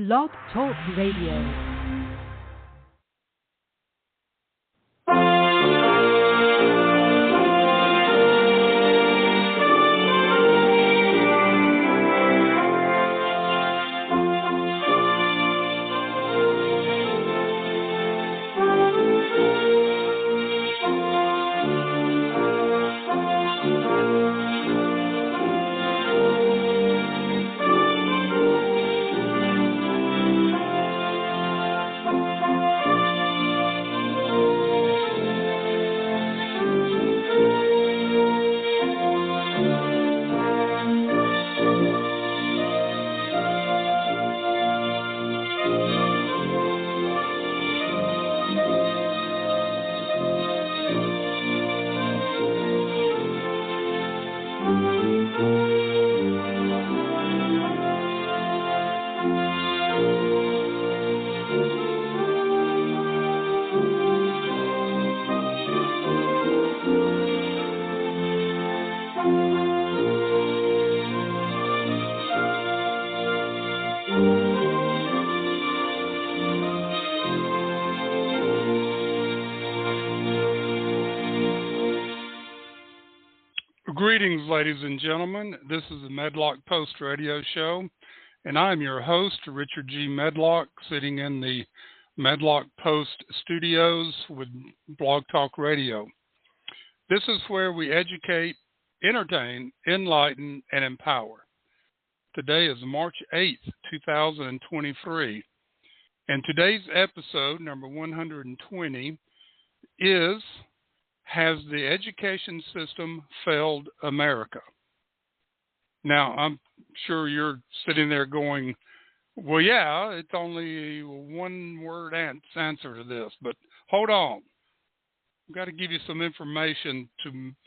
Blog Talk Radio. Greetings, ladies and gentlemen. This is the Medlock Post Radio Show, and I'm your host, Richard G. Medlock, sitting in the Medlock Post studios with Blog Talk Radio. This is where we educate, entertain, enlighten, and empower. Today is March 8th, 2023, and today's episode, number 120, is Has the Education System Failed America? Now, I'm sure you're sitting there going, well, yeah, it's only one word answer to this, but hold on. I've got to give you some information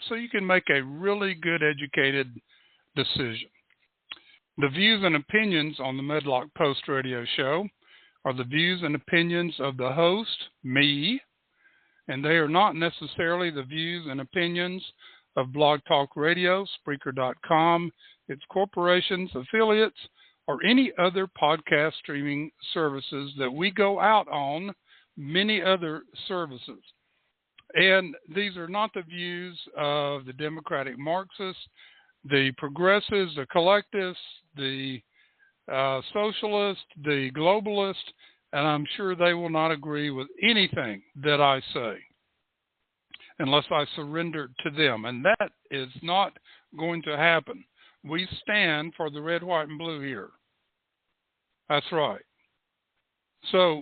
so you can make a really good educated decision. The views and opinions on the Medlock Post Radio Show are the views and opinions of the host, me, and they are not necessarily the views and opinions of Blog Talk Radio, Spreaker.com, its corporations, affiliates, or any other podcast streaming services that we go out on, many other services. And these are not the views of the Democratic Marxists, the progressives, the collectivists, the socialists, the globalists, and I'm sure they will not agree with anything that I say unless I surrender to them. And that is not going to happen. We stand for the red, white, and blue here. That's right. So,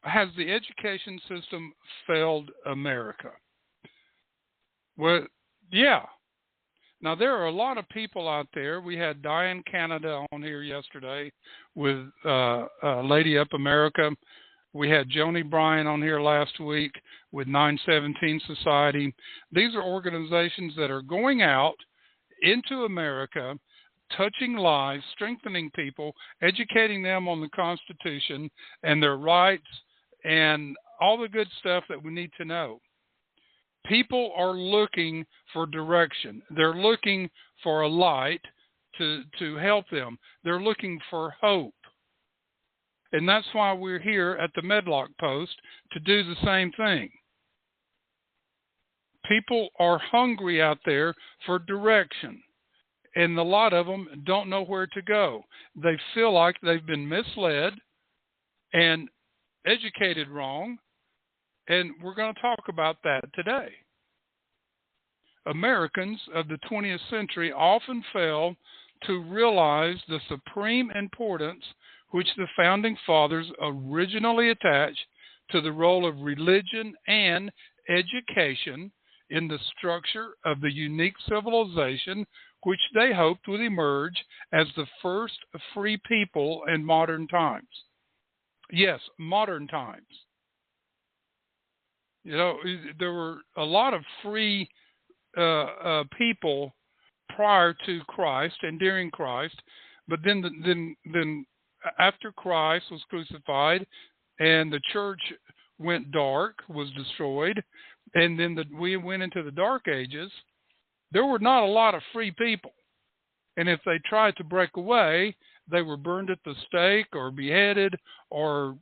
has the education system failed America? Well, yeah. Now, there are a lot of people out there. We had Diane Canada on here yesterday with Lady Up America. We had Joni Bryan on here last week with 917 Society. These are organizations that are going out into America, touching lives, strengthening people, educating them on the Constitution and their rights and all the good stuff that we need to know. People are looking for direction. They're looking for a light to help them. They're looking for hope. And that's why we're here at the Medlock Post to do the same thing. People are hungry out there for direction. And a lot of them don't know where to go. They feel like they've been misled and educated wrong. And we're going to talk about that today. Americans of the 20th century often fail to realize the supreme importance which the Founding Fathers originally attached to the role of religion and education in the structure of the unique civilization which they hoped would emerge as the first free people in modern times. Yes, modern times. You know, there were a lot of free people prior to Christ and during Christ, but then after Christ was crucified and the church went dark, was destroyed, and then we went into the Dark Ages, there were not a lot of free people. And if they tried to break away, they were burned at the stake or beheaded or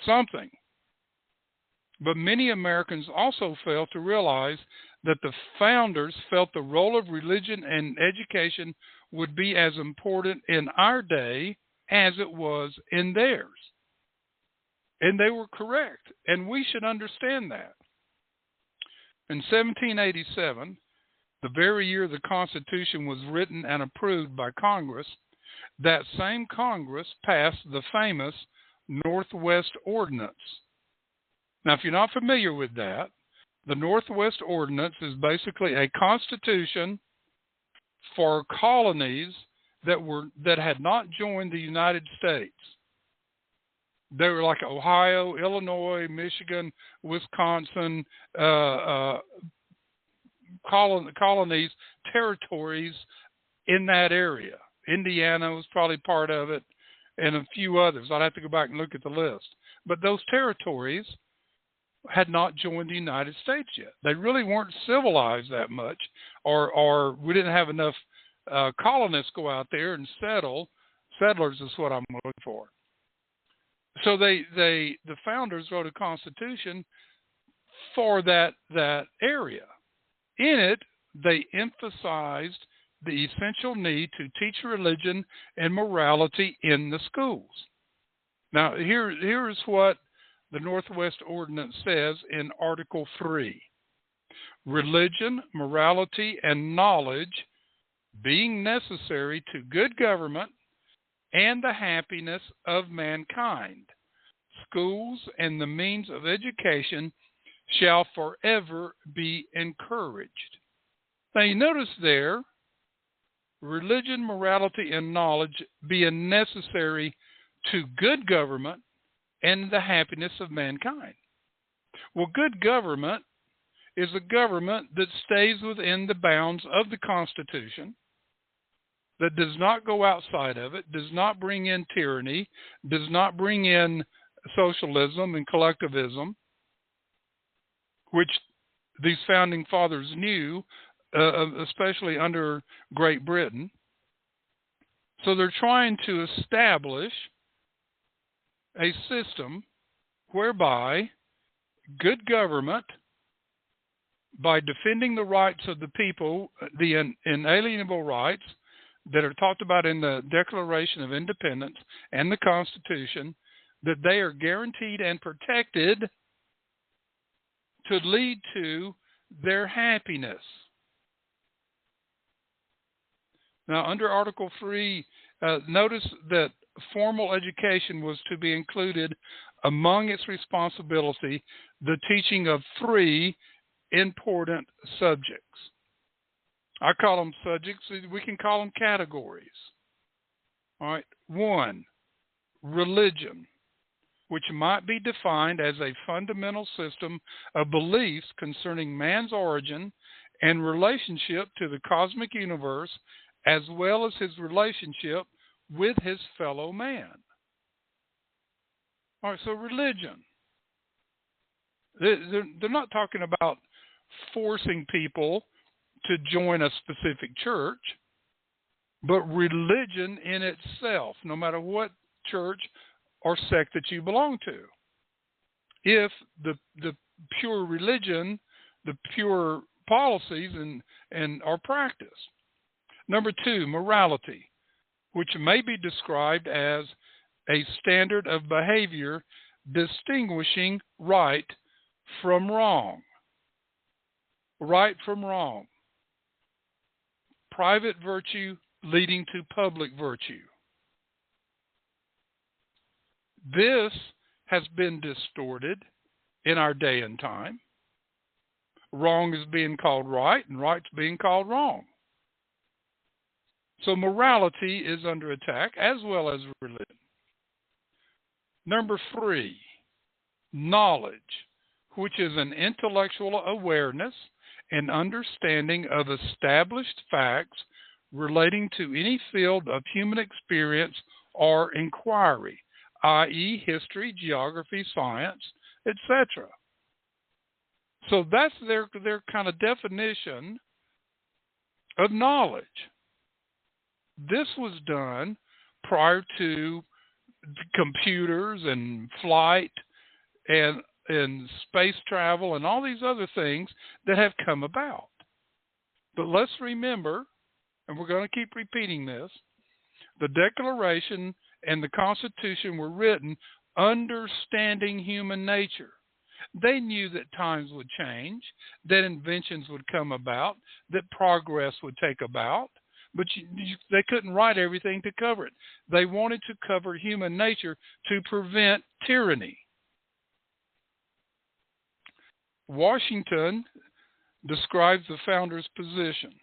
something. But many Americans also fail to realize that the founders felt the role of religion and education would be as important in our day as it was in theirs. And they were correct, and we should understand that. In 1787, the very year the Constitution was written and approved by Congress, that same Congress passed the famous Northwest Ordinance. Now, if you're not familiar with that, the Northwest Ordinance is basically a constitution for colonies that had not joined the United States. They were like Ohio, Illinois, Michigan, Wisconsin, colonies, territories in that area. Indiana was probably part of it, and a few others. I'd have to go back and look at the list. But those territories had not joined the United States yet. They really weren't civilized that much, or we didn't have enough colonists go out there and settle. Settlers is what I'm looking for. So the founders wrote a constitution for that area. In it, they emphasized the essential need to teach religion and morality in the schools. Now, here's what the Northwest Ordinance says in Article 3. Religion, morality, and knowledge being necessary to good government and the happiness of mankind, schools and the means of education shall forever be encouraged. Now you notice there, religion, morality, and knowledge being necessary to good government and the happiness of mankind. Well, good government is a government that stays within the bounds of the Constitution, that does not go outside of it, does not bring in tyranny, does not bring in socialism and collectivism, which these founding fathers knew, especially under Great Britain. So they're trying to establish a system whereby good government, by defending the rights of the people, the inalienable rights that are talked about in the Declaration of Independence and the Constitution, that they are guaranteed and protected to lead to their happiness. Now, under Article 3, notice that formal education was to be included among its responsibility, the teaching of 3 important subjects. I call them subjects. We can call them categories. All right. 1, religion, which might be defined as a fundamental system of beliefs concerning man's origin and relationship to the cosmic universe, as well as his relationship with his fellow man. All right, so religion. They're not talking about forcing people to join a specific church, but religion in itself, no matter what church or sect that you belong to. If the pure religion, the pure policies and are practiced. Number 2, morality, which may be described as a standard of behavior distinguishing right from wrong. Right from wrong. Private virtue leading to public virtue. This has been distorted in our day and time. Wrong is being called right, and right's being called wrong. So morality is under attack, as well as religion. Number 3, knowledge, which is an intellectual awareness and understanding of established facts relating to any field of human experience or inquiry, i.e. history, geography, science, etc. So that's their kind of definition of knowledge. This was done prior to computers and flight and space travel and all these other things that have come about. But let's remember, and we're going to keep repeating this, the Declaration and the Constitution were written understanding human nature. They knew that times would change, that inventions would come about, that progress would take about, but they couldn't write everything to cover it. They wanted to cover human nature to prevent tyranny. Washington describes the founders' position.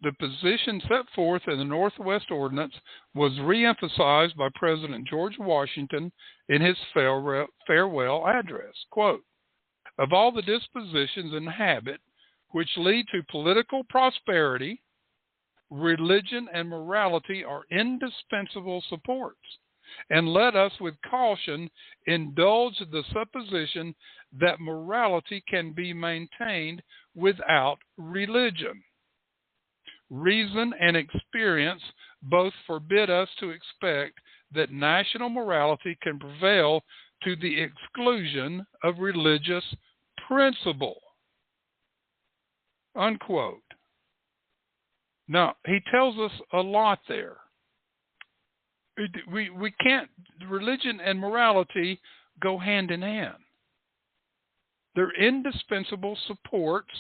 The position set forth in the Northwest Ordinance was reemphasized by President George Washington in his farewell address. Quote, "Of all the dispositions and habit which lead to political prosperity, religion and morality are indispensable supports, and let us with caution indulge the supposition that morality can be maintained without religion. Reason and experience both forbid us to expect that national morality can prevail to the exclusion of religious principle." Unquote. Now, he tells us a lot there. We can't, religion and morality go hand in hand. They're indispensable supports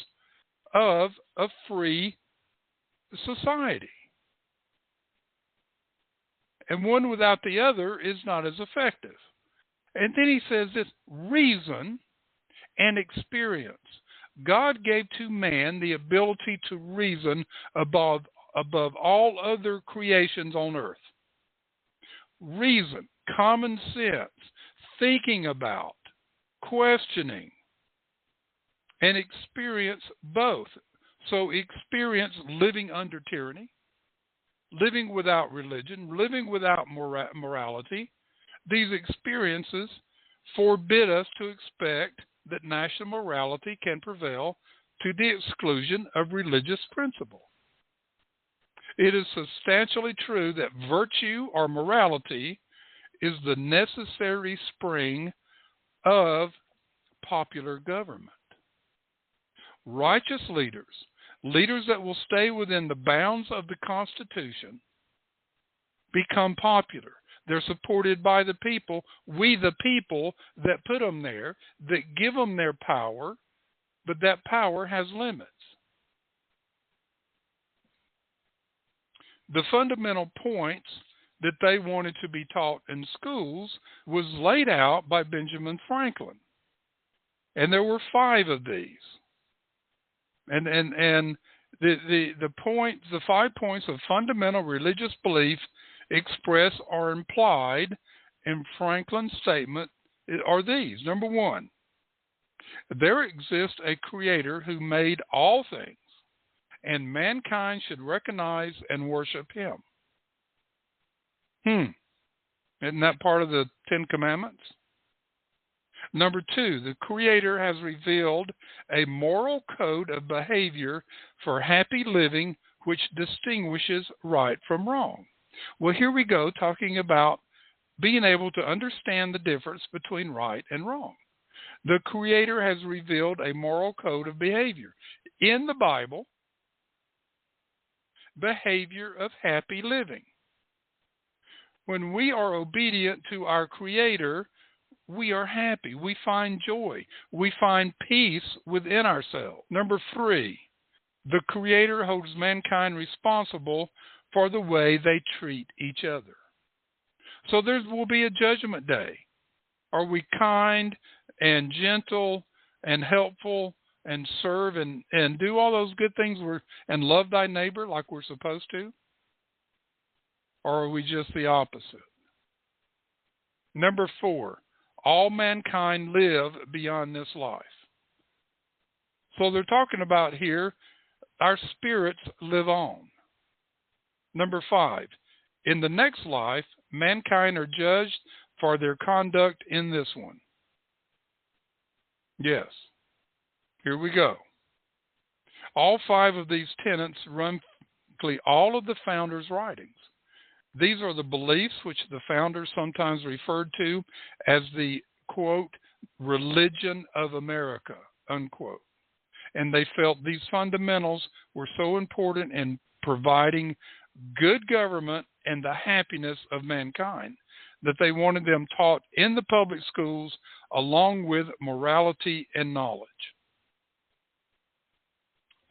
of a free society. And one without the other is not as effective. And then he says this, reason and experience. God gave to man the ability to reason above all other creations on earth. Reason, common sense, thinking about, questioning, and experience both. So experience living under tyranny, living without religion, living without morality. These experiences forbid us to expect that national morality can prevail to the exclusion of religious principle. It is substantially true that virtue or morality is the necessary spring of popular government. Righteous leaders, leaders that will stay within the bounds of the Constitution, become popular. They're supported by the people, we the people that put them there, that give them their power, but that power has limits. The fundamental points that they wanted to be taught in schools was laid out by Benjamin Franklin. And there were 5 of these. And the 5 points of fundamental religious belief expressed or implied in Franklin's statement are these. Number 1, there exists a creator who made all things, and mankind should recognize and worship him. Isn't that part of the 10 Commandments? Number 2, the Creator has revealed a moral code of behavior for happy living which distinguishes right from wrong. Well, here we go, talking about being able to understand the difference between right and wrong. The Creator has revealed a moral code of behavior. In the Bible, behavior of happy living. When we are obedient to our Creator, we are happy. We find joy. We find peace within ourselves. Number 3, the Creator holds mankind responsible for the way they treat each other. So there will be a judgment day. Are we kind and gentle and helpful and serve and do all those good things and love thy neighbor like we're supposed to? Or are we just the opposite? Number 4, all mankind live beyond this life. So they're talking about here, our spirits live on. Number 5, in the next life, mankind are judged for their conduct in this one. Yes, here we go. All 5 of these tenets run all of the founders' writings. These are the beliefs which the founders sometimes referred to as the, quote, religion of America, unquote. And they felt these fundamentals were so important in providing good government and the happiness of mankind that they wanted them taught in the public schools along with morality and knowledge.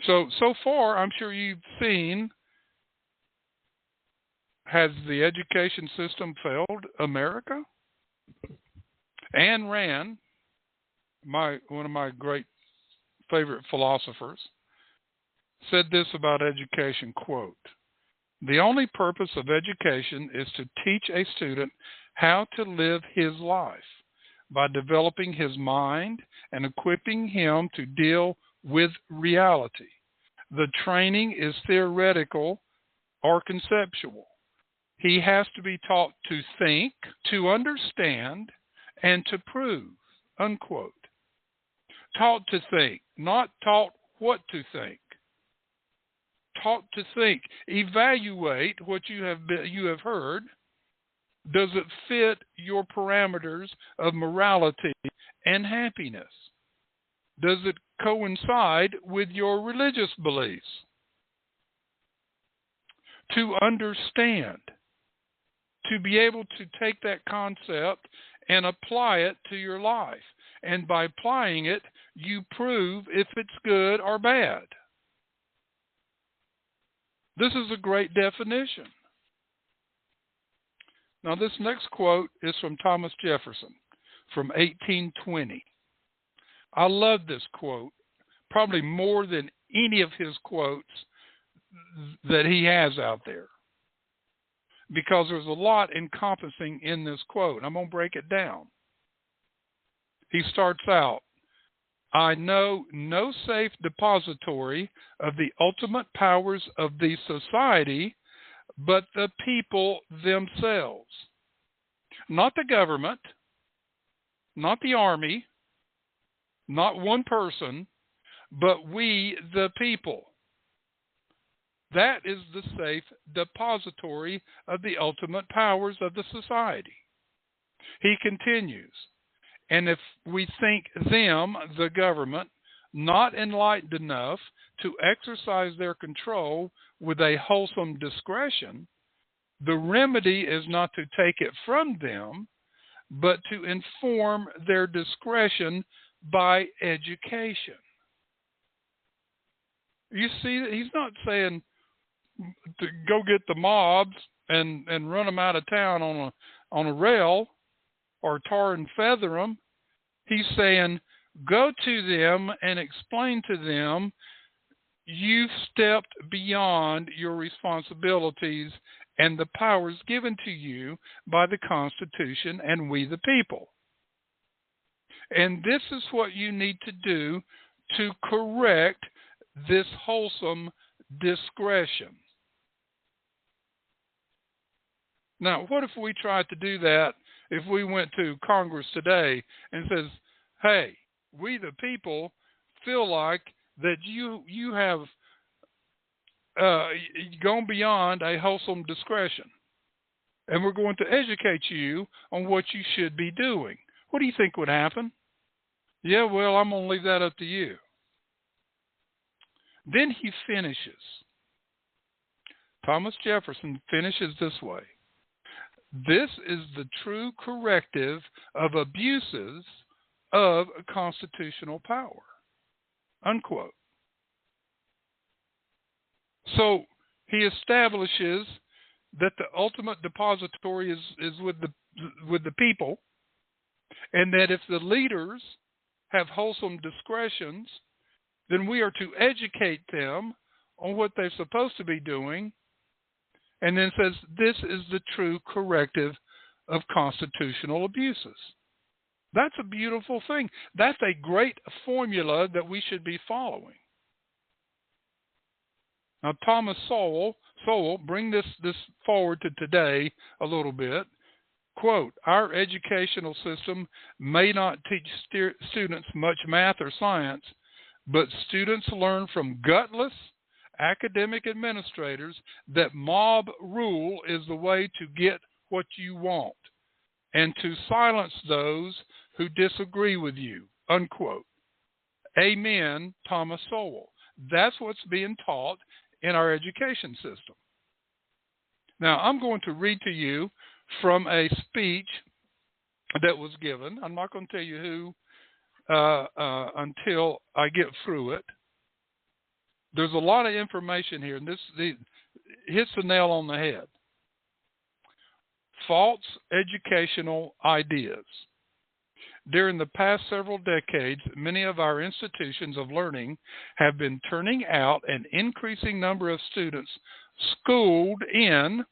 So far, I'm sure you've seen, has the education system failed America? Ayn Rand, one of my great favorite philosophers, said this about education, quote, "The only purpose of education is to teach a student how to live his life by developing his mind and equipping him to deal with reality. The training is theoretical or conceptual. He has to be taught to think, to understand, and to prove," unquote. Taught to think, not taught what to think. Taught to think. Evaluate what you have heard. Does it fit your parameters of morality and happiness? Does it coincide with your religious beliefs? To understand, to be able to take that concept and apply it to your life. And by applying it, you prove if it's good or bad. This is a great definition. Now, this next quote is from Thomas Jefferson from 1820. I love this quote, probably more than any of his quotes that he has out there, because there's a lot encompassing in this quote. I'm going to break it down. He starts out, "I know no safe depository of the ultimate powers of the society but the people themselves. Not the government, not the army, not one person, but we, the people. That is the safe depository of the ultimate powers of the society." He continues, "And if we think them, the government, not enlightened enough to exercise their control with a wholesome discretion, the remedy is not to take it from them, but to inform their discretion by education." You see, he's not saying to go get the mobs and run them out of town on a rail or tar and feather them. He's saying, go to them and explain to them you've stepped beyond your responsibilities and the powers given to you by the Constitution and we the people. And this is what you need to do to correct this wholesome discretion. Now, what if we tried to do that if we went to Congress today and says, "Hey, we the people feel like that you have gone beyond a wholesome discretion, and we're going to educate you on what you should be doing." What do you think would happen? "Yeah, well, I'm going to leave that up to you." Then he finishes. Thomas Jefferson finishes this way: "This is the true corrective of abuses of constitutional power," unquote. So he establishes that the ultimate depository is with the people, and that if the leaders have wholesome discretions, then we are to educate them on what they're supposed to be doing, and then says this is the true corrective of constitutional abuses. That's a beautiful thing. That's a great formula that we should be following. Now, Thomas Sowell, bring this forward to today a little bit. Quote, "Our educational system may not teach students much math or science, but students learn from gutless academic administrators that mob rule is the way to get what you want and to silence those who disagree with you, unquote. Amen, Thomas Sowell. That's what's being taught in our education system. Now, I'm going to read to you from a speech that was given. I'm not going to tell you who until I get through it. There's a lot of information here, and this hits the nail on the head. False educational ideas. During the past several decades, many of our institutions of learning have been turning out an increasing number of students schooled in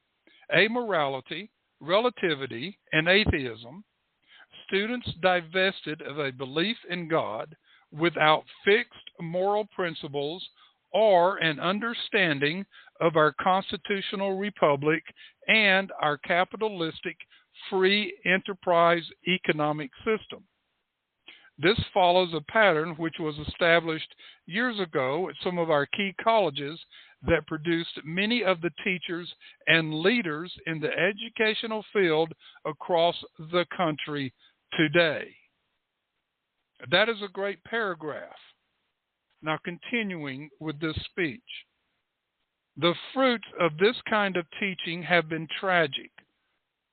amorality, relativity, and atheism, students divested of a belief in God without fixed moral principles or an understanding of our constitutional republic and our capitalistic free enterprise economic system. This follows a pattern which was established years ago at some of our key colleges that produced many of the teachers and leaders in the educational field across the country today. That is a great paragraph. Now, continuing with this speech. The fruits of this kind of teaching have been tragic,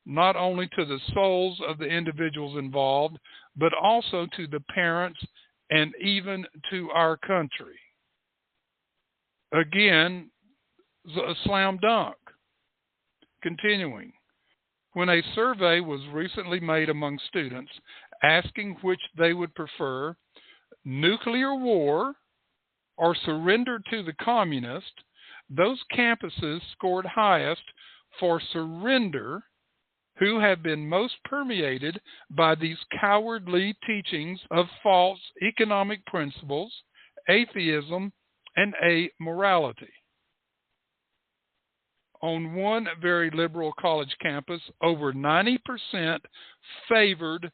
not only to the souls of the individuals involved, but also to the parents and even to our country. Again, a slam dunk. Continuing. When a survey was recently made among students asking which they would prefer, nuclear war or surrender to the communists, those campuses scored highest for surrender who have been most permeated by these cowardly teachings of false economic principles, atheism, and amorality. On one very liberal college campus, over 90% favored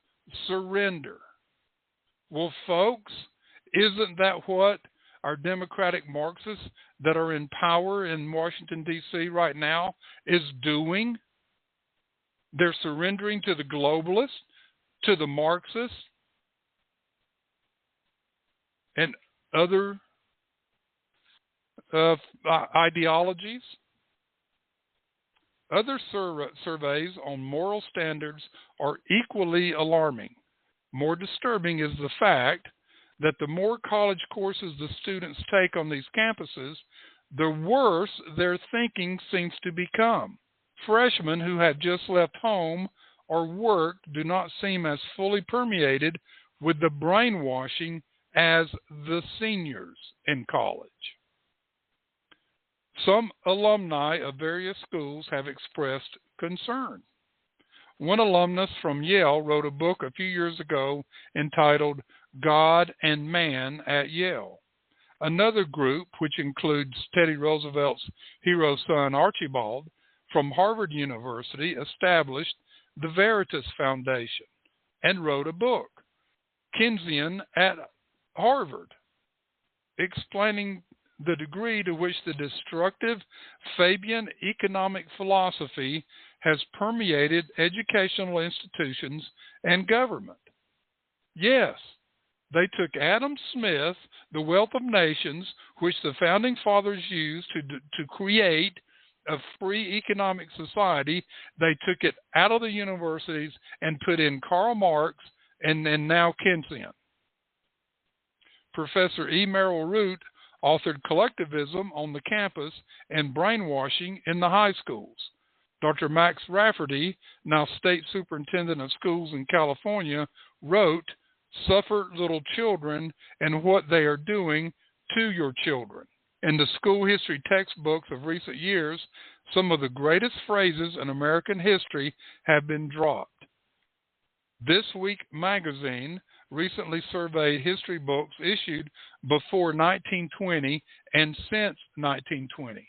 surrender. Well, folks, isn't that what our Democratic Marxists that are in power in Washington, D.C. right now is doing? They're surrendering to the globalists, to the Marxists, and other ideologies. Other surveys on moral standards are equally alarming. More disturbing is the fact that the more college courses the students take on these campuses, the worse their thinking seems to become. Freshmen who have just left home or work do not seem as fully permeated with the brainwashing as the seniors in college. Some alumni of various schools have expressed concern. One alumnus from Yale wrote a book a few years ago entitled God and Man at Yale. Another group, which includes Teddy Roosevelt's hero son Archibald, from Harvard University, established the Veritas Foundation and wrote a book, Keynesian at Harvard, explaining the degree to which the destructive Fabian economic philosophy has permeated educational institutions and government. Yes, they took Adam Smith, The Wealth of Nations, which the Founding Fathers used to create a free economic society. They took it out of the universities and put in Karl Marx and now Keynesian. Professor E. Merrill Root authored Collectivism on the Campus and Brainwashing in the High Schools. Dr. Max Rafferty, now State Superintendent of Schools in California, wrote, Suffer Little Children and What They Are Doing to Your Children. In the school history textbooks of recent years, some of the greatest phrases in American history have been dropped. This Week magazine recently surveyed history books issued before 1920 and since 1920.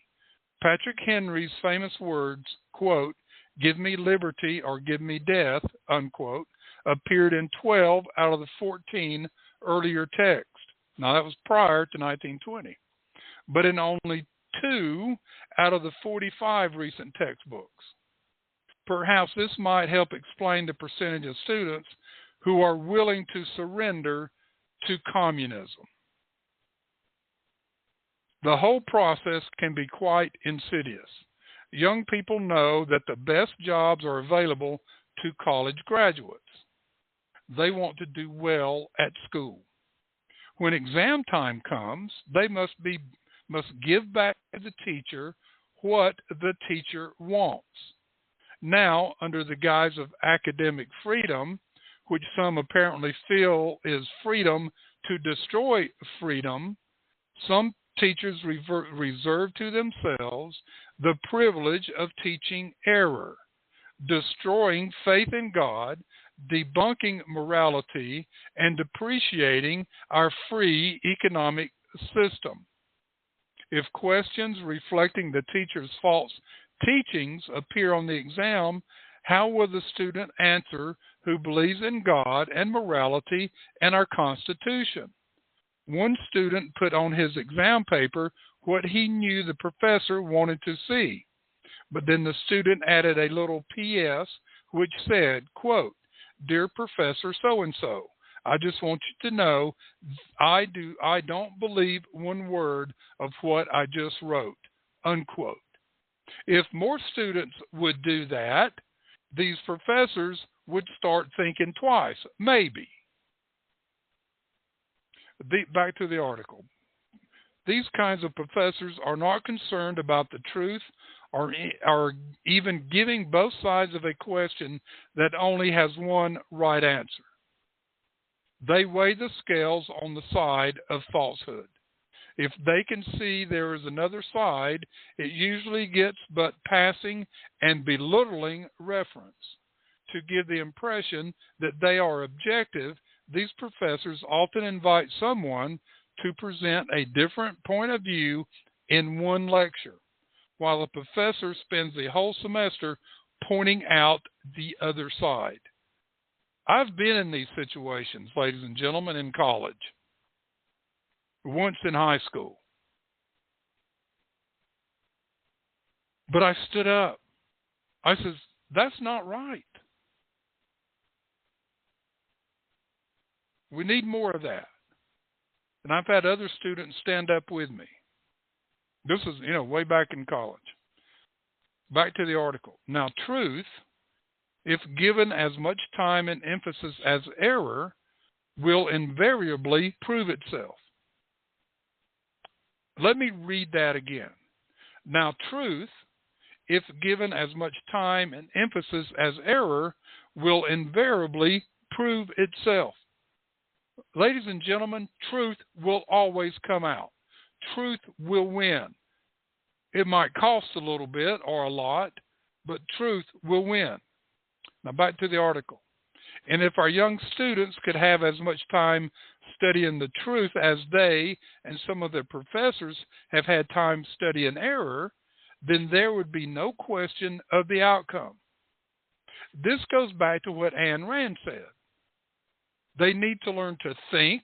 Patrick Henry's famous words, quote, "Give me liberty or give me death," unquote, appeared in 12 out of the 14 earlier texts. Now, that was prior to 1920. But in only 2 out of the 45 recent textbooks. Perhaps this might help explain the percentage of students who are willing to surrender to communism. The whole process can be quite insidious. Young people know that the best jobs are available to college graduates. They want to do well at school. When exam time comes, they must give back to the teacher what the teacher wants. Now, under the guise of academic freedom, which some apparently feel is freedom to destroy freedom, some teachers reserve to themselves the privilege of teaching error, destroying faith in God, debunking morality, and depreciating our free economic system. If questions reflecting the teacher's false teachings appear on the exam, how will the student answer who believes in God and morality and our Constitution? One student put on his exam paper what he knew the professor wanted to see, but then the student added a little P.S. which said, quote, "Dear Professor so-and-so, I just want you to know I don't believe one word of what I just wrote," unquote. If more students would do that, these professors would start thinking twice, maybe. Back to the article. These kinds of professors are not concerned about the truth or even giving both sides of a question that only has one right answer. They weigh the scales on the side of falsehood. If they can see there is another side, it usually gets but passing and belittling reference. To give the impression that they are objective, these professors often invite someone to present a different point of view in one lecture, while the professor spends the whole semester pointing out the other side. I've been in these situations, ladies and gentlemen, in college, once in high school. But I stood up. I said, that's not right. We need more of that. And I've had other students stand up with me. This is, way back in college. Back to the article. Now, truth, if given as much time and emphasis as error, will invariably prove itself. Let me read that again. Now, truth, if given as much time and emphasis as error, will invariably prove itself. Ladies and gentlemen, truth will always come out. Truth will win. It might cost a little bit or a lot, but truth will win. Now back to the article. And if our young students could have as much time studying the truth as they and some of their professors have had time studying error, then there would be no question of the outcome. This goes back to what Ayn Rand said. They need to learn to think,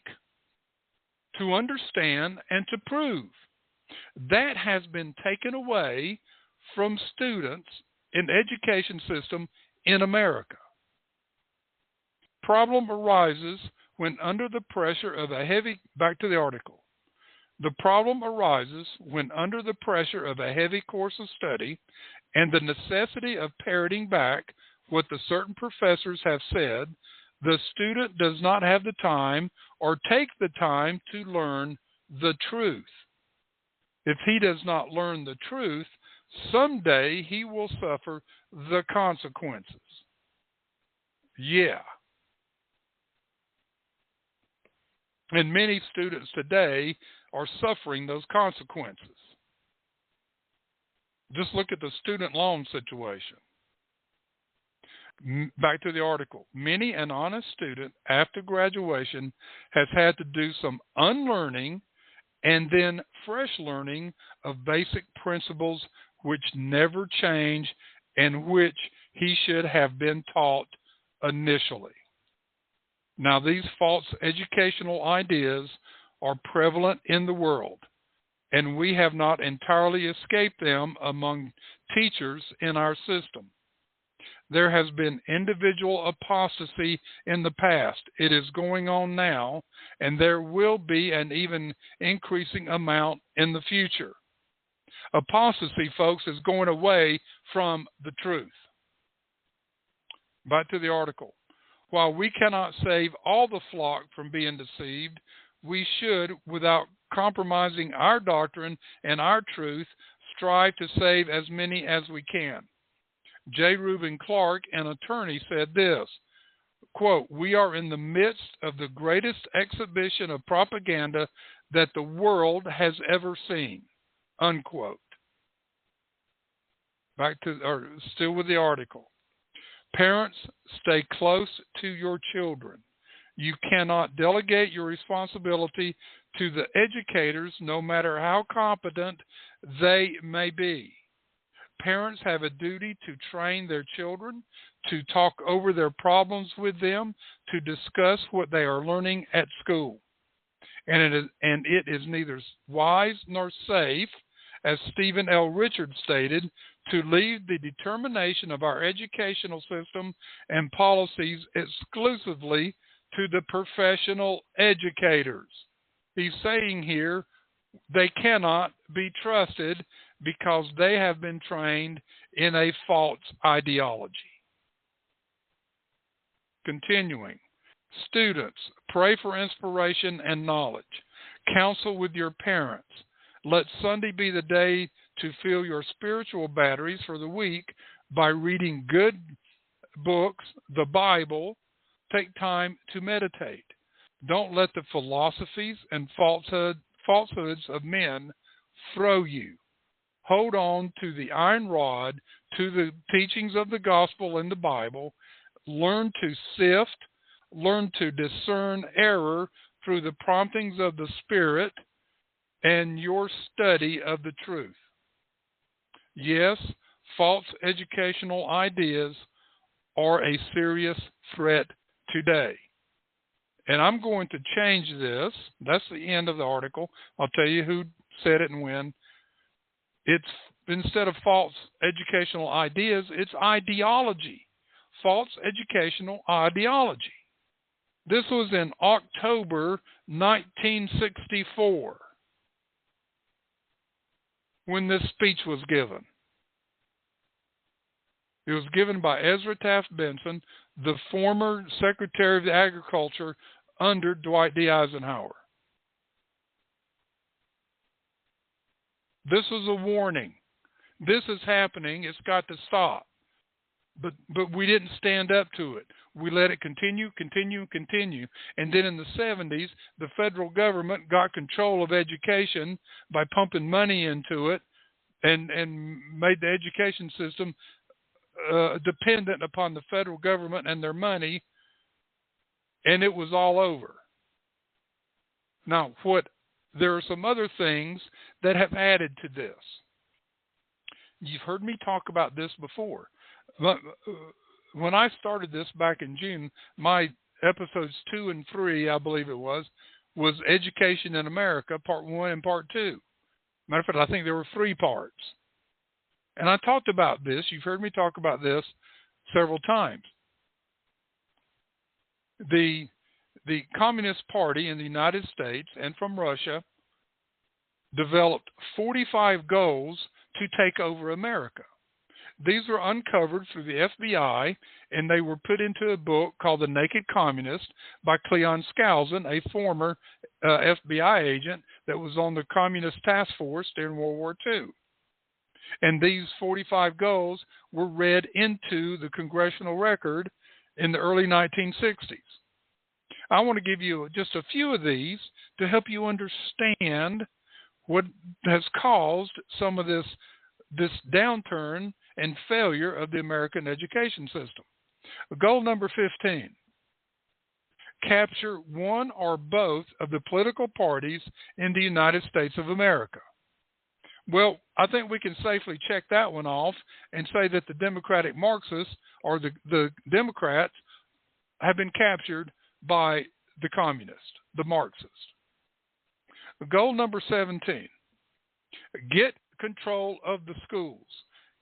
to understand, and to prove. That has been taken away from students in the education system in America. Problem arises when under the pressure of back to the article. The problem arises when under the pressure of a heavy course of study and the necessity of parroting back what the certain professors have said, the student does not have the time or take the time to learn the truth. If he does not learn the truth, someday he will suffer the consequences. Yeah. And many students today are suffering those consequences. Just look at the student loan situation. Back to the article. Many an honest student after graduation has had to do some unlearning and then fresh learning of basic principles which never change and which he should have been taught initially. Now, these false educational ideas are prevalent in the world. and we have not entirely escaped them among teachers in our system. There has been individual apostasy in the past. It is going on now, and there will be an even increasing amount in the future. Apostasy, folks, is going away from the truth. Back to the article. While we cannot save all the flock from being deceived, we should, without compromising our doctrine and our truth, strive to save as many as we can. J. Reuben Clark, an attorney, said this, quote, "We are in the midst of the greatest exhibition of propaganda that the world has ever seen," unquote. Still with the article. Parents, stay close to your children. You cannot delegate your responsibility to the educators, no matter how competent they may be. Parents have a duty to train their children, to talk over their problems with them, to discuss what they are learning at school. And it is neither wise nor safe, as Stephen L. Richards stated, to leave the determination of our educational system and policies exclusively to the professional educators. He's saying here they cannot be trusted because they have been trained in a false ideology. Continuing, students, pray for inspiration and knowledge. Counsel with your parents. Let Sunday be the day to fill your spiritual batteries for the week by reading good books, the Bible. Take time to meditate. Don't let the philosophies and falsehoods of men throw you. Hold on to the iron rod, to the teachings of the gospel in the Bible. Learn to sift, learn to discern error through the promptings of the Spirit and your study of the truth. Yes, false educational ideas are a serious threat today. And I'm going to change this. That's the end of the article. I'll tell you who said it and when. It's instead of false educational ideas, it's ideology. False educational ideology. This was in October 1964 when this speech was given. It was given by Ezra Taft Benson, the former Secretary of Agriculture under Dwight D. Eisenhower. This was a warning. This is happening. It's got to stop. But we didn't stand up to it. We let it continue. And then in the 70s, the federal government got control of education by pumping money into it and made the education system dependent upon the federal government and their money, and it was all over. Now, there are some other things that have added to this. You've heard me talk about this before. When I started this back in June, my episodes 2 and 3, I believe it was Education in America, Part 1 and Part 2. Matter of fact, I think there were 3 parts. And I talked about this. You've heard me talk about this several times. The Communist Party in the United States and from Russia developed 45 goals to take over America. These were uncovered through the FBI, and they were put into a book called The Naked Communist by Cleon Skousen, a former FBI agent that was on the Communist Task Force during World War II. And these 45 goals were read into the congressional record in the early 1960s. I want to give you just a few of these to help you understand what has caused some of this downturn and failure of the American education system. Goal number 15, capture one or both of the political parties in the United States of America. Well, I think we can safely check that one off and say that the Democratic Marxists or the Democrats have been captured by the communists, the Marxists. Goal number 17, Get control of the schools.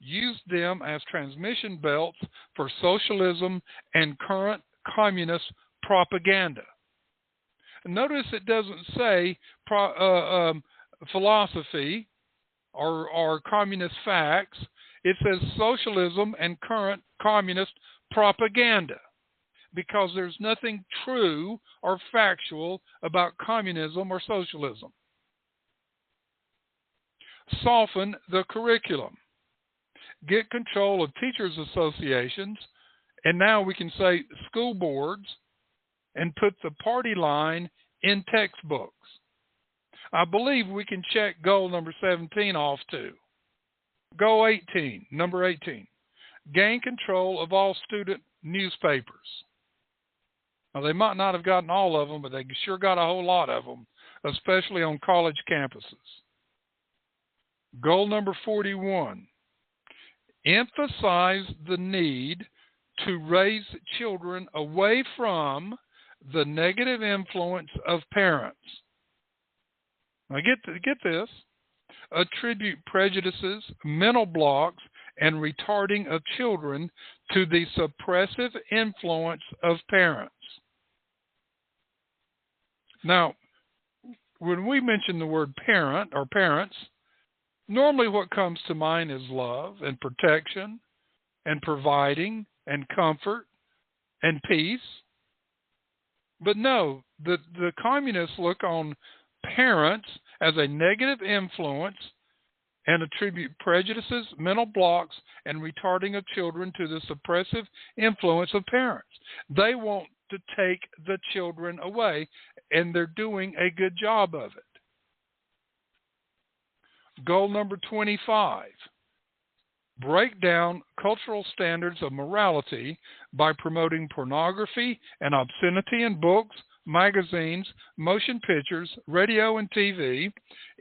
Use them as transmission belts for socialism and current communist propaganda. Notice it doesn't say philosophy or communist facts. It says socialism and current communist propaganda, because there's nothing true or factual about communism or socialism. Soften the curriculum. Get control of teachers' associations, and now we can say school boards, and put the party line in textbooks. I believe we can check goal number 17 off too. Goal 18, number 18. Gain control of all student newspapers. Now, they might not have gotten all of them, but they sure got a whole lot of them, especially on college campuses. Goal number 41. Emphasize the need to raise children away from the negative influence of parents. Now get this. Attribute prejudices, mental blocks, and retarding of children to the suppressive influence of parents. Now, when we mention the word parent or parents, normally what comes to mind is love and protection and providing and comfort and peace. But no, the communists look on parents as a negative influence and attribute prejudices, mental blocks, and retarding of children to the suppressive influence of parents. They want to take the children away, and they're doing a good job of it. Goal number 25. Break down cultural standards of morality by promoting pornography and obscenity in books, magazines, motion pictures, radio and TV,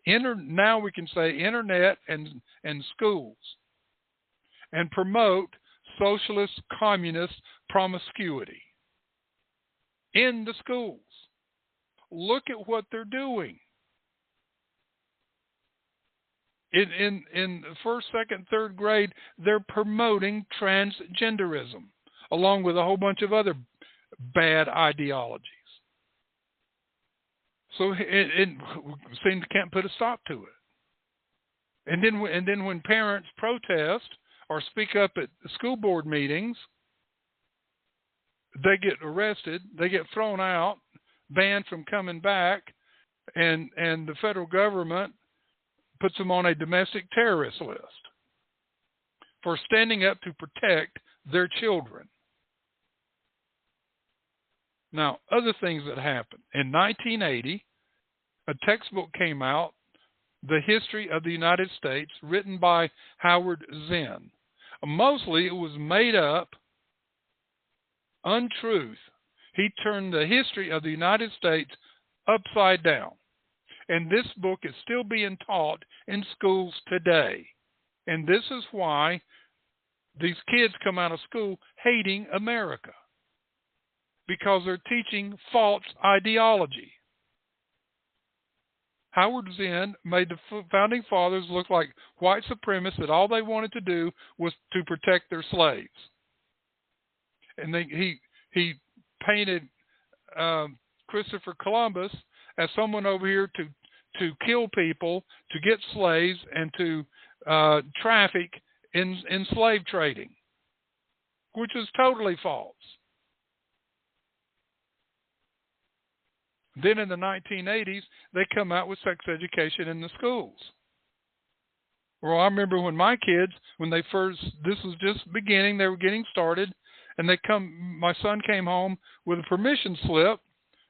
now we can say internet and schools, and promote socialist, communist promiscuity in the schools. Look at what they're doing. In first, second, third grade, they're promoting transgenderism, along with a whole bunch of other bad ideologies. So it seems can't put a stop to it. And then when parents protest or speak up at school board meetings, they get arrested, they get thrown out, banned from coming back, and the federal government puts them on a domestic terrorist list for standing up to protect their children. Now, other things that happened. In 1980, a textbook came out, The History of the United States, written by Howard Zinn. Mostly it was made up untruth. He turned the history of the United States upside down. And this book is still being taught in schools today. And this is why these kids come out of school hating America, because they're teaching false ideology. Howard Zinn made the founding fathers look like white supremacists that all they wanted to do was to protect their slaves. And he painted Christopher Columbus as someone over here to kill people, to get slaves, and to traffic in slave trading, which is totally false. Then in the 1980s, they come out with sex education in the schools. Well, I remember when my kids, this was just beginning, they were getting started, and my son came home with a permission slip.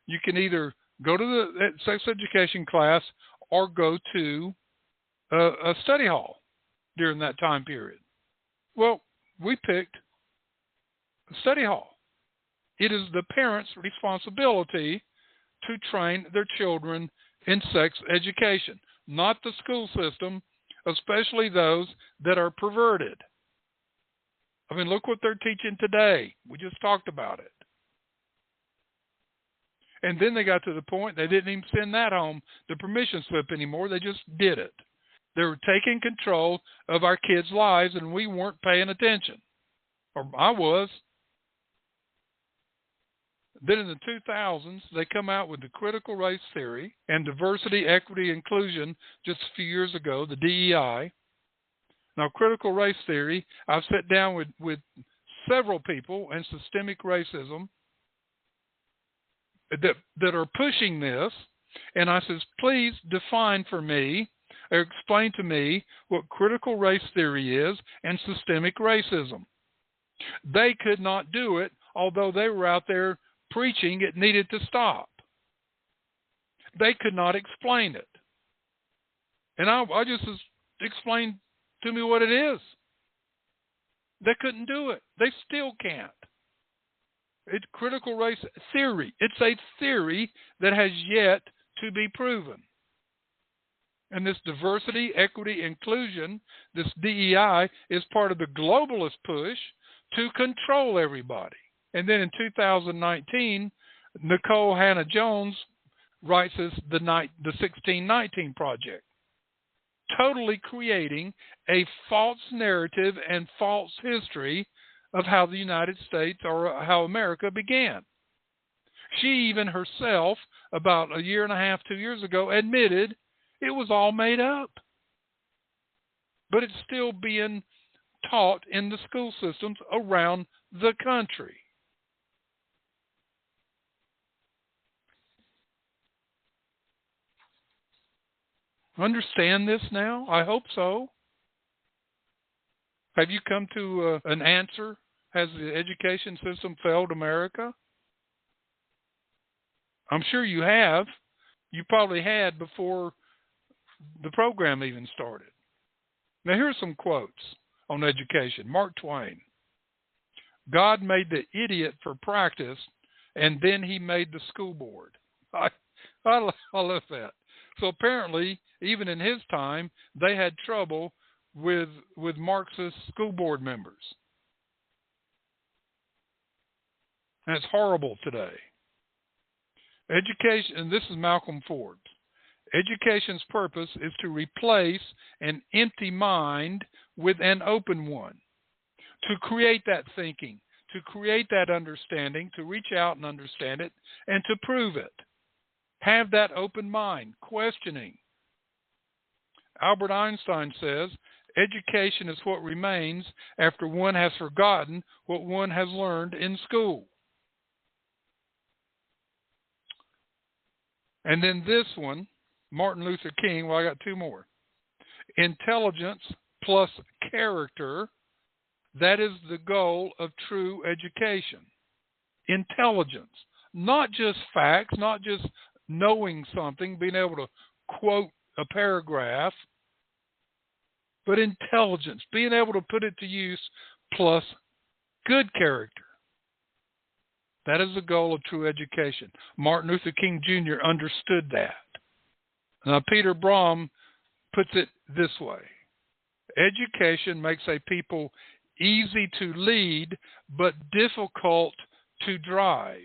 You can either go to the sex education class or go to a study hall during that time period. Well, we picked a study hall. It is the parents' responsibility to train their children in sex education, not the school system, especially those that are perverted. I mean, look what they're teaching today. We just talked about it. And then they got to the point they didn't even send that home, the permission slip anymore. They just did it. They were taking control of our kids' lives, and we weren't paying attention. Or I was. Then in the 2000s, they come out with the critical race theory and diversity, equity, inclusion just a few years ago, the DEI. Now, critical race theory, I've sat down with several people in systemic racism that are pushing this, and I says, please define for me or explain to me what critical race theory is and systemic racism. They could not do it, although they were out there preaching it needed to stop. They could not explain it. And I just explained to me what it is. They couldn't do it. They still can't. It's critical race theory. It's a theory that has yet to be proven. And this diversity, equity, inclusion, this DEI, is part of the globalist push to control everybody. And then in 2019, Nicole Hannah-Jones writes this, the 1619 Project, totally creating a false narrative and false history of how the United States or how America began. She even herself, about a year and a half, 2 years ago, admitted it was all made up. But it's still being taught in the school systems around the country. Understand this now? I hope so. Have you come to an answer? Has the education system failed America? I'm sure you have. You probably had before the program even started. Now, here's some quotes on education. Mark Twain. God made the idiot for practice, and then he made the school board. I love that. So apparently, even in his time, they had trouble with Marxist school board members. And it's horrible today. Education, and this is Malcolm Forbes, education's purpose is to replace an empty mind with an open one, to create that thinking, to create that understanding, to reach out and understand it, and to prove it. Have that open mind, questioning. Albert Einstein says, education is what remains after one has forgotten what one has learned in school. And then this one, Martin Luther King, well, I got two more. Intelligence plus character, that is the goal of true education. Intelligence, not just facts, not just knowing something, being able to quote a paragraph, but intelligence, being able to put it to use, plus good character. That is the goal of true education. Martin Luther King Jr. understood that. Now, Peter Braun puts it this way. Education makes a people easy to lead, but difficult to drive.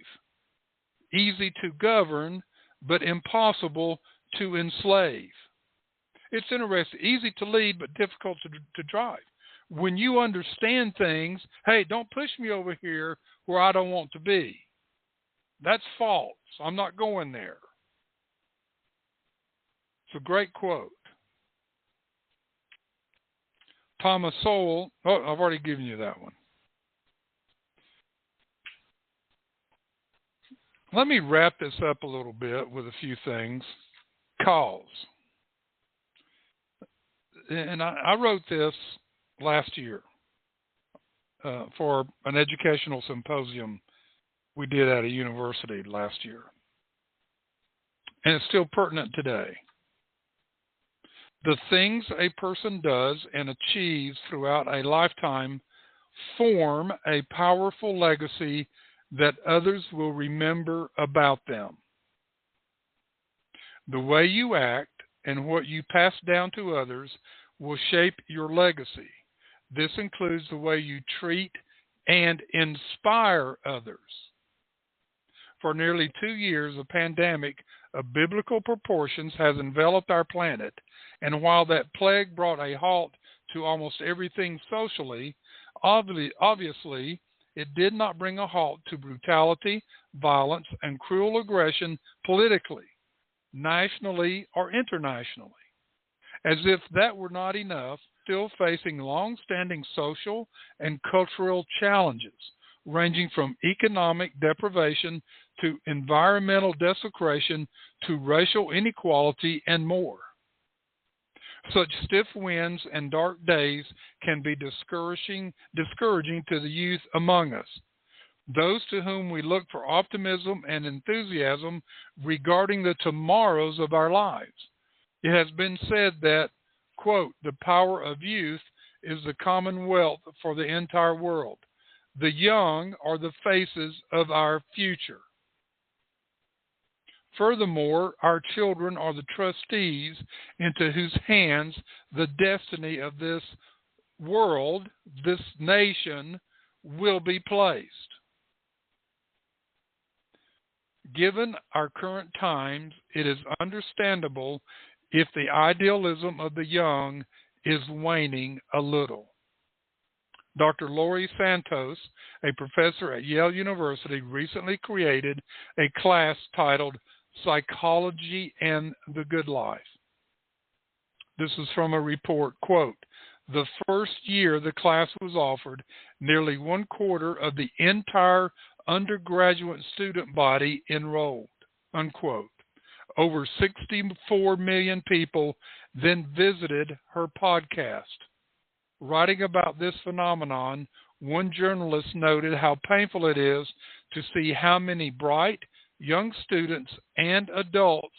Easy to govern, but impossible to enslave. It's interesting. Easy to lead, but difficult to drive. When you understand things, hey, don't push me over here where I don't want to be. That's false. I'm not going there. It's a great quote. Thomas Sowell, I've already given you that one. Let me wrap this up a little bit with a few things. Cause. And I wrote this last year for an educational symposium we did at a university last year. And it's still pertinent today. The things a person does and achieves throughout a lifetime form a powerful legacy that others will remember about them. The way you act and what you pass down to others will shape your legacy. This includes the way you treat and inspire others. For nearly 2 years, a pandemic of biblical proportions has enveloped our planet, and while that plague brought a halt to almost everything socially, obviously, it did not bring a halt to brutality, violence, and cruel aggression politically, nationally, or internationally. As if that were not enough, still facing long-standing social and cultural challenges, ranging from economic deprivation to environmental desecration to racial inequality and more. Such stiff winds and dark days can be discouraging to the youth among us, those to whom we look for optimism and enthusiasm regarding the tomorrows of our lives. It has been said that, quote, the power of youth is the common wealth for the entire world. The young are the faces of our future. Furthermore, our children are the trustees into whose hands the destiny of this world, this nation, will be placed. Given our current times, it is understandable if the idealism of the young is waning a little. Dr. Laurie Santos, a professor at Yale University, recently created a class titled Psychology and the Good Life. This is from a report, quote, the first year the class was offered, nearly 1/4 of the entire undergraduate student body enrolled, unquote. Over 64 million people then visited her podcast. Writing about this phenomenon, one journalist noted how painful it is to see how many bright, young students and adults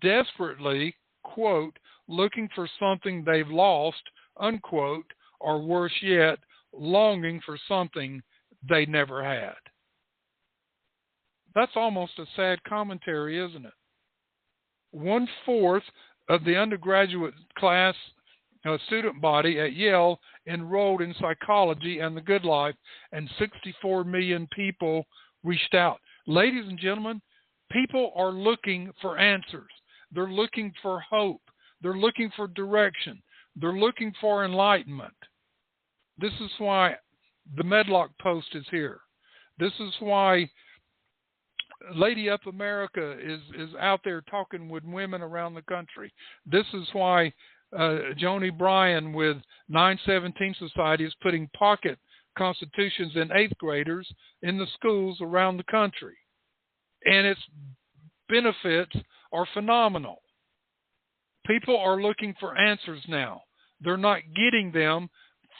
desperately, quote, looking for something they've lost, unquote, or worse yet, longing for something they never had. That's almost a sad commentary, isn't it? 1/4 of the undergraduate class student body at Yale enrolled in Psychology and the Good Life, and 64 million people reached out. Ladies and gentlemen, people are looking for answers. They're looking for hope. They're looking for direction. They're looking for enlightenment. This is why the Medlock Post is here. This is why Lady Up America is out there talking with women around the country. This is why Joni Bryan with 917 Society is putting pocket constitutions in 8th graders in the schools around the country. And its benefits are phenomenal. People are looking for answers now. They're not getting them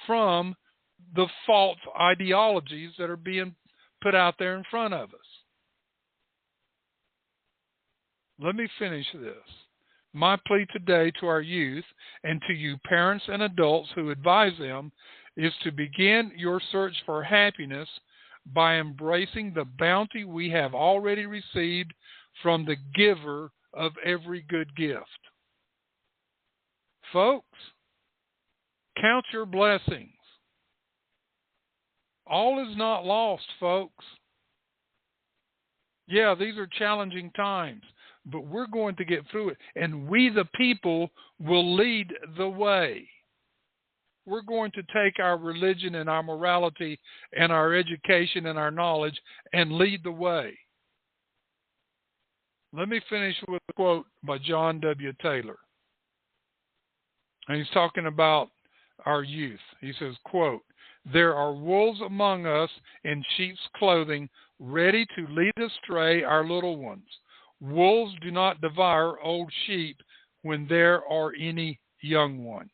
from the false ideologies that are being put out there in front of us. Let me finish this. My plea today to our youth and to you parents and adults who advise them is to begin your search for happiness by embracing the bounty we have already received from the giver of every good gift. Folks, count your blessings. All is not lost, folks. Yeah, these are challenging times, but we're going to get through it, and we the people will lead the way. We're going to take our religion and our morality and our education and our knowledge and lead the way. Let me finish with a quote by John W. Taylor. And he's talking about our youth. He says, quote, there are wolves among us in sheep's clothing, ready to lead astray our little ones. Wolves do not devour old sheep when there are any young ones.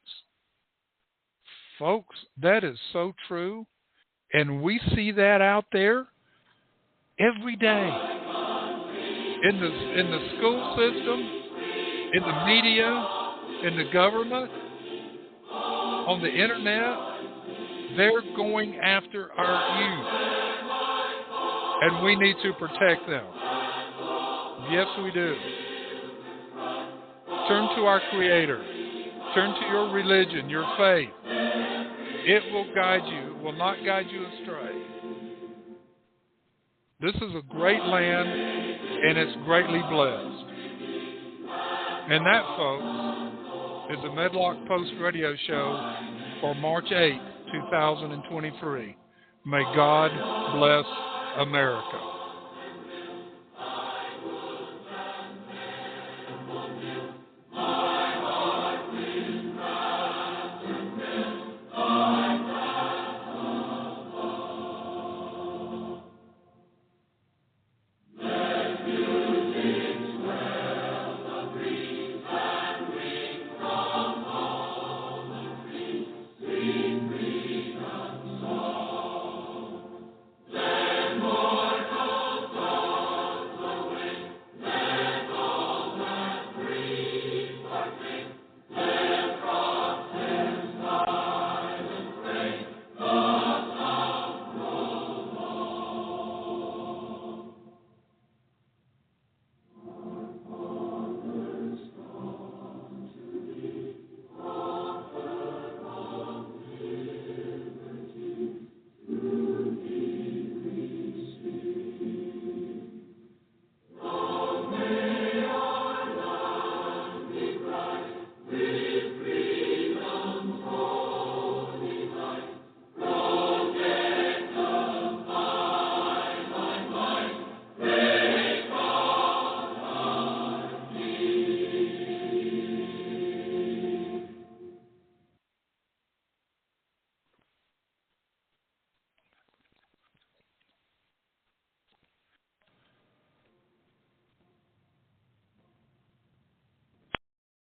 Folks, that is so true. And we see that out there every day. In the school system, in the media, in the government, on the internet, they're going after our youth. And we need to protect them. Yes, we do. Turn to our Creator. Turn to your religion, your faith. It will guide you. It will not guide you astray. This is a great land, and it's greatly blessed. And that, folks, is the Medlock Post Radio Show for March 8, 2023. May God bless America.